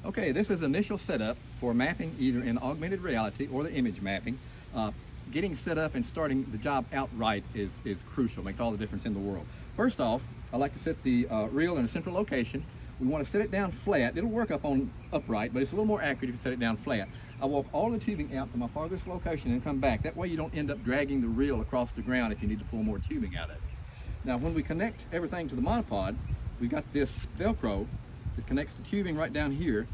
Okay, this is initial setup for mapping either in augmented reality or the image mapping. Getting set up and starting the job outright is crucial, makes all the difference in the world. First off, I like to set the reel in a central location. We want to set it down flat. It'll work upright, but it's a little more accurate if you set it down flat. I walk all the tubing out to my farthest location and come back. That way you don't end up dragging the reel across the ground if you need to pull more tubing out of it. Now when we connect everything to the monopod, we've got this Velcro that connects the tubing right down here.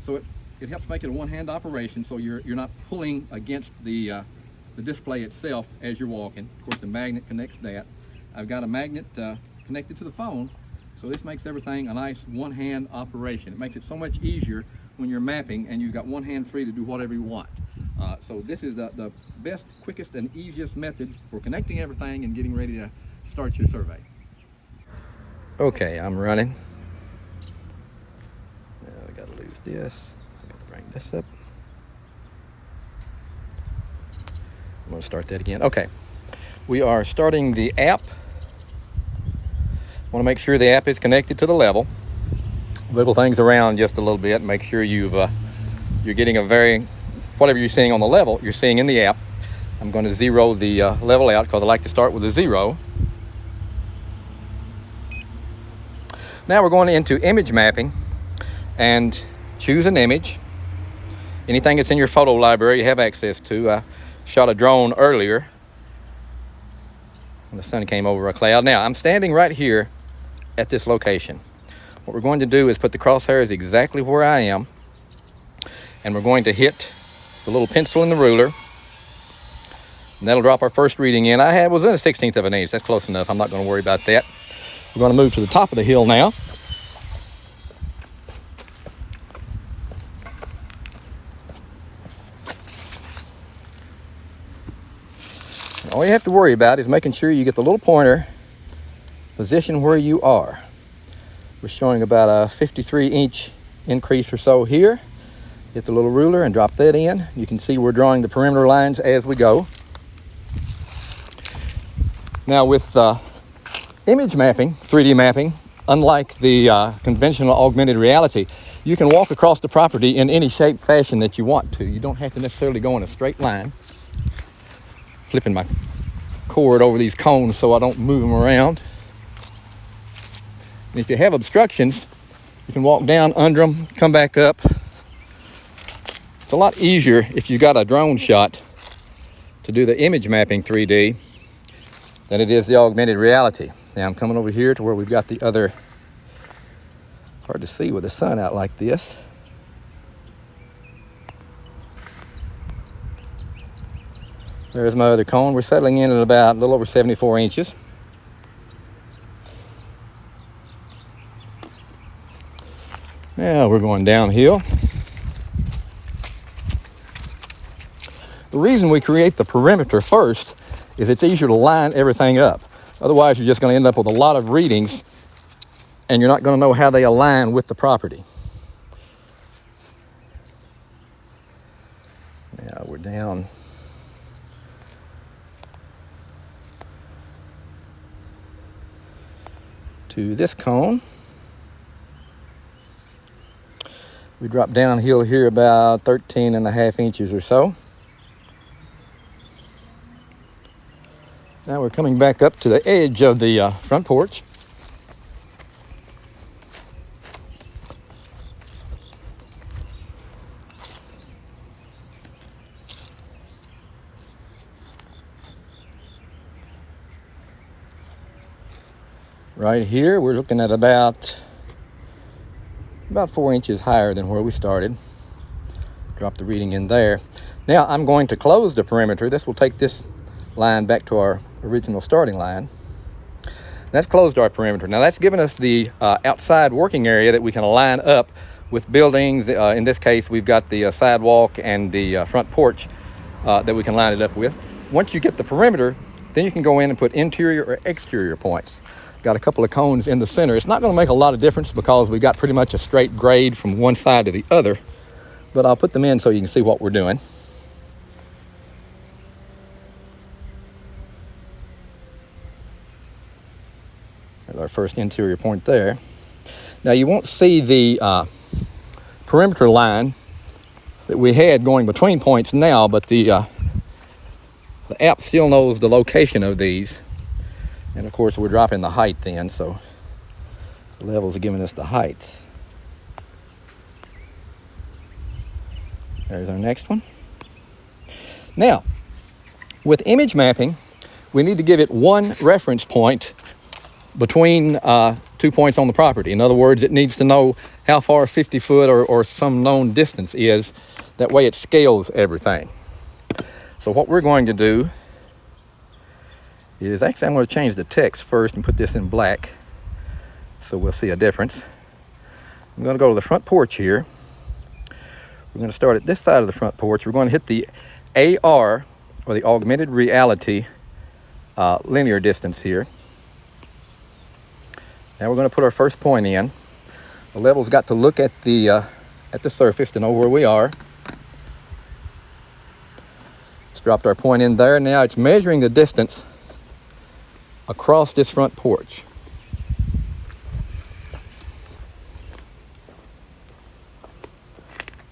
So it helps make it a one-hand operation, so you're not pulling against the display itself as you're walking. Of course, the magnet connects that. I've got a magnet connected to the phone, so this makes everything a nice one-hand operation. It makes it so much easier when you're mapping and you've got one hand free to do whatever you want. So this is the best, quickest, and easiest method for connecting everything and getting ready to start your survey. Okay, I'm running. I gotta lose this. I gotta bring this up. I'm gonna start that again. Okay, we are starting the app. Want to make sure the app is connected to the level. Wiggle things around just a little bit. Make sure you're getting whatever you're seeing on the level, you're seeing in the app. I'm going to zero the level out because I like to start with a 0. Now we're going into image mapping and choose an image. Anything that's in your photo library you have access to. I shot a drone earlier when the sun came over a cloud. Now I'm standing right here at this location. What we're going to do is put the crosshairs exactly where I am, and we're going to hit the little pencil in the ruler, and that'll drop our first reading in. I was in a 1/16 of an inch. That's close enough. I'm not going to worry about that. We're going to move to the top of the hill now. All you have to worry about is making sure you get the little pointer position where you are. We're showing about a 53-inch increase or so here. Hit the little ruler and drop that in. You can see we're drawing the perimeter lines as we go. Now with image mapping, 3D mapping, unlike the conventional augmented reality, you can walk across the property in any shape, fashion that you want to. You don't have to necessarily go in a straight line. Flipping my cord over these cones so I don't move them around. And if you have obstructions, you can walk down under them, come back up. It's a lot easier if you got a drone shot to do the image mapping 3D than it is the augmented reality. Now I'm coming over here to where we've got the other, hard to see with the sun out like this. There's my other cone. We're settling in at about a little over 74 inches. Now we're going downhill. The reason we create the perimeter first is it's easier to line everything up. Otherwise, you're just going to end up with a lot of readings and you're not going to know how they align with the property. Now we're down to this cone. We drop downhill here about 13.5 inches or so. Now we're coming back up to the edge of the front porch. Right here, we're looking at about 4 inches higher than where we started. Drop the reading in there. Now I'm going to close the perimeter. This will take this line back to our original starting line. That's closed our perimeter. Now that's given us the outside working area that we can line up with buildings. In this case, we've got the sidewalk and the front porch that we can line it up with. Once you get the perimeter, then you can go in and put interior or exterior points. Got a couple of cones in the center. It's not going to make a lot of difference because we've got pretty much a straight grade from one side to the other, but I'll put them in so you can see what we're doing. There's our first interior point there. Now you won't see the perimeter line that we had going between points now, but the app still knows the location of these. And of course we're dropping the height then, so the levels are giving us the height. There's our next one. Now, with image mapping, we need to give it one reference point between 2 points on the property. In other words, it needs to know how far 50 foot or some known distance is. That way it scales everything. So what we're going to do is, actually I'm going to change the text first and put this in black so we'll see a difference. I'm going to go to the front porch here. We're going to start at this side of the front porch. We're going to hit the AR, or the augmented reality linear distance here. Now we're going to put our first point in. The level's got to look at the surface to know where we are. It's dropped our point in there. Now it's measuring the distance across this front porch.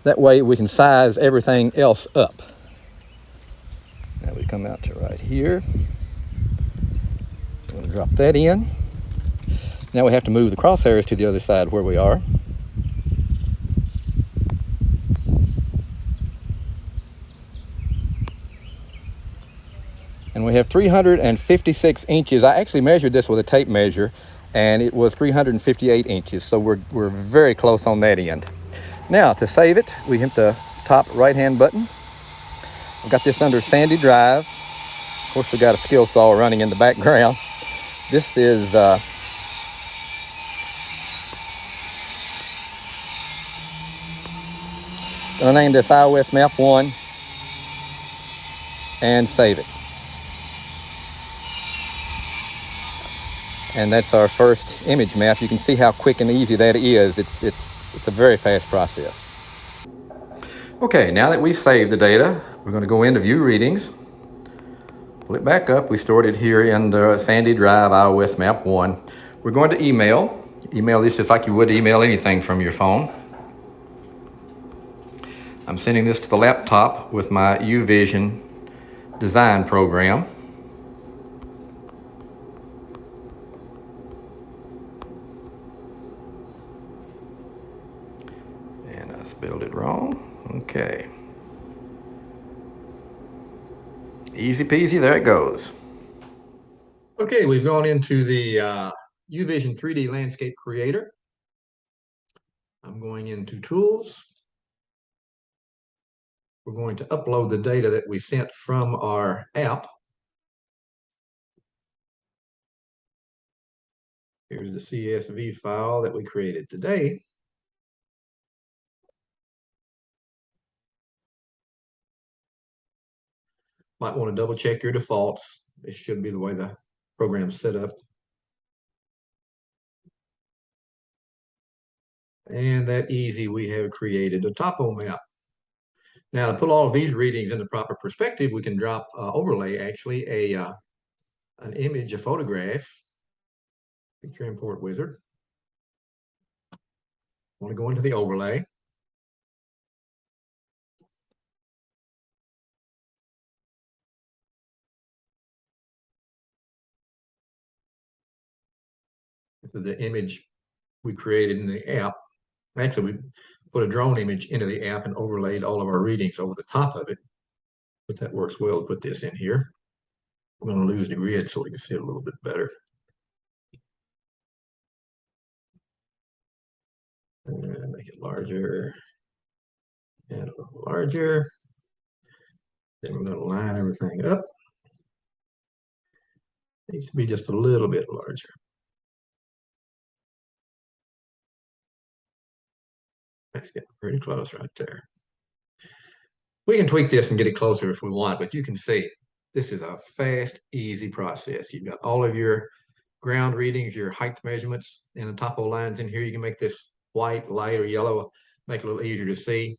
That way we can size everything else up. Now we come out to right here. We're going to drop that in. Now we have to move the crosshairs to the other side where we are. And we have 356 inches. I actually measured this with a tape measure, and it was 358 inches. So we're very close on that end. Now to save it, we hit the top right-hand button. I've got this under Sandy Drive. Of course, we've got a skill saw running in the background. This is going to name this iOS Map 1 and save it. And that's our first image map. You can see how quick and easy that is. It's a very fast process. Okay, now that we've saved the data, we're going to go into View Readings. Pull it back up. We stored it here in the Sandy Drive iOS Map 1. We're going to email this just like you would email anything from your phone. I'm sending this to the laptop with my UVision design program. And I spelled it wrong. Okay. Easy peasy, there it goes. Okay, we've gone into the UVision 3D Landscape Creator. I'm going into Tools. We're going to upload the data that we sent from our app. Here's the CSV file that we created today. Might want to double check your defaults. This should be the way the program's set up. And that easy, we have created a topo map. Now to put all of these readings into proper perspective, we can drop overlay actually an image, a photograph. Picture import wizard. Want to go into the overlay. This is the image we created in the app. Actually, we put a drone image into the app and overlaid all of our readings over the top of it. But that works well to put this in here. We're going to lose the grid so we can see it a little bit better. And make it larger and a little larger. Then we're going to line everything up. It needs to be just a little bit larger. That's getting pretty close right there. We can tweak this and get it closer if we want, but you can see this is a fast, easy process. You've got all of your ground readings, your height measurements, and the topo lines in here. You can make this white, light, or yellow, make it a little easier to see.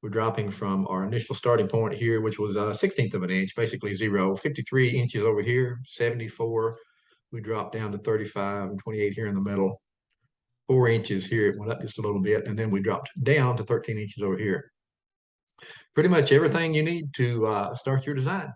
We're dropping from our initial starting point here, which was 1/16 of an inch, basically 0, 53 inches over here, 74. We dropped down to 35 and 28 here in the middle. 4 inches here. It went up just a little bit, and then we dropped down to 13 inches over here. Pretty much everything you need to start your design.